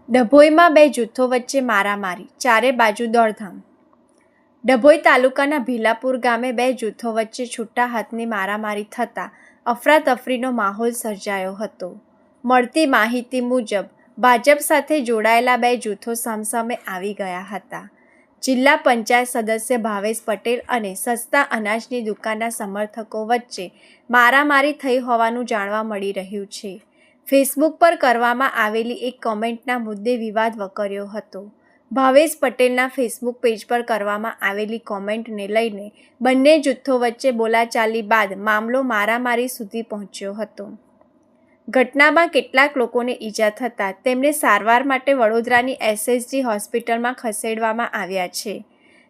ડભોઈમાં બે જૂથો વચ્ચે મારામારી, ચારે બાજુ દોડધામ. ડભોઈ તાલુકાના ભીલાપુર ગામે બે જૂથો વચ્ચે છૂટા હાથની મારામારી થતાં અફરાતફરીનો માહોલ સર્જાયો હતો. મળતી માહિતી મુજબ ભાજપ સાથે જોડાયેલા બે જૂથો સામસામે આવી ગયા હતા. જિલ્લા પંચાયત સદસ્ય ભાવેશ પટેલ અને સસ્તા અનાજની દુકાનના સમર્થકો વચ્ચે મારામારી થઈ હોવાનું જાણવા મળી રહ્યું છે. ફેસબુક પર કરવામાં આવેલી એક કોમેન્ટના મુદ્દે વિવાદ વકર્યો હતો. ભાવેશ પટેલના ફેસબુક પેજ પર કરવામાં આવેલી કોમેન્ટને લઈને બંને જૂથો વચ્ચે બોલાચાલી બાદ મામલો મારામારી સુધી પહોંચ્યો હતો. ઘટનામાં કેટલાક લોકોને ઈજા થતાં તેમને સારવાર માટે વડોદરાની SSG હોસ્પિટલમાં ખસેડવામાં આવ્યા છે.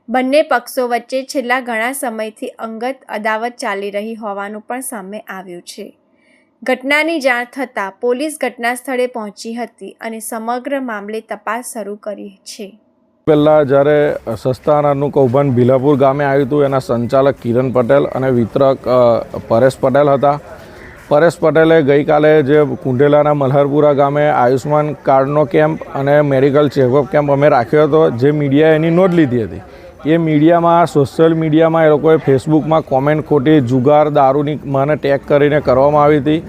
બંને પક્ષો વચ્ચે છેલ્લા ઘણા સમયથી અંગત અદાવત ચાલી રહી હોવાનું પણ સામે આવ્યું છે. ઘટનાની જાણ થતાં પોલીસ ઘટના સ્થળે પહોંચી હતી અને સમગ્ર મામલે તપાસ શરૂ કરી છે. પહેલાં જ્યારે સસ્તા અનાજનું કૌભાંડ ભીલાપુર ગામે આવ્યું હતું, એના સંચાલક કિરણ પટેલ અને વિતરક પરેશ પટેલ હતા. પરેશ પટેલે ગઈકાલે જે કુંઢેલાના મલ્હારપુરા ગામે આયુષ્માન કાર્ડનો કેમ્પ અને મેડિકલ ચેકઅપ કેમ્પ અમે રાખ્યો હતો, જે મીડિયાએ એની નોંધ લીધી હતી. એ મીડિયામાં, સોશિયલ મીડિયામાં એ લોકોએ ફેસબુકમાં કોમેન્ટ ખોટી જુગાર દારૂની મને ટેગ કરીને કરવામાં આવી હતી,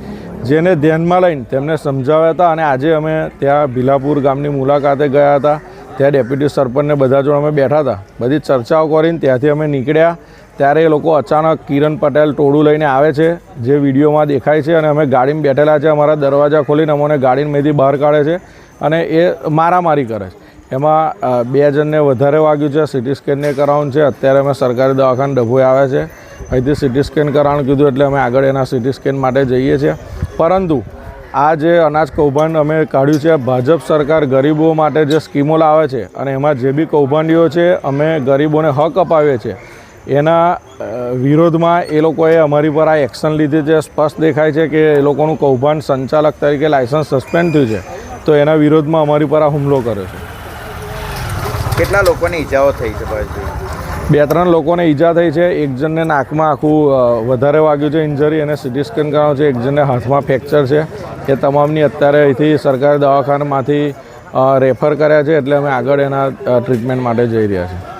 જેને ધ્યાનમાં લઈને તેમને સમજાવ્યા હતા. અને આજે અમે ત્યાં ભીલાપુર ગામની મુલાકાતે ગયા હતા. ત્યાં ડેપ્યુટી સરપંચને બધા જોડે અમે બેઠા હતા. બધી ચર્ચાઓ કરીને ત્યાંથી અમે નીકળ્યા ત્યારે એ લોકો અચાનક કિરણ પટેલ ટોળું લઈને આવે છે, જે વિડીયોમાં દેખાય છે. અને અમે ગાડીમાં બેઠેલા છે, અમારા દરવાજા ખોલીને અમને ગાડીમાંથી બહાર કાઢે છે અને એ મારામારી કરે છે. એમાં બે જણને વધારે વાગ્યું છે. સિટી સ્કેનને કરાવવાનું છે. અત્યારે અમે સરકારી દવાખાને ડભોઈ આવ્યા છે. અહીંથી સિટી સ્કેન કરાવવાનું કીધું એટલે અમે આગળ એના સિટી સ્કેન માટે જઈએ છીએ. પરંતુ આ જે અનાજ કૌભાંડ અમે કાઢ્યું છે, ભાજપ સરકાર ગરીબો માટે જે સ્કીમો લાવે છે અને એમાં જે બી કૌભાંડીઓ છે, અમે ગરીબોને હક અપાવીએ છીએ, એના વિરોધમાં એ લોકોએ અમારી પર આ એક્શન લીધી છે. સ્પષ્ટ દેખાય છે કે એ લોકોનું કૌભાંડ સંચાલક તરીકે લાયસન્સ સસ્પેન્ડ થયું છે, તો એના વિરોધમાં અમારી પર આ હુમલો કર્યો છે. કેટલા લોકોને ઈજાઓ થઈ છે? બે ત્રણ લોકોને ઈજા થઈ છે. એક જણને નાકમાં આખું વધારે વાગ્યું છે ઇન્જરી, અને સિટી સ્કેન કરાવ્યું છે. એક જણને હાથમાં ફ્રેક્ચર છે. એ તમામની અત્યારે અહીંથી સરકારી દવાખાનામાંથી રેફર કર્યા છે, એટલે અમે આગળ એના ટ્રીટમેન્ટ માટે જઈ રહ્યા છીએ.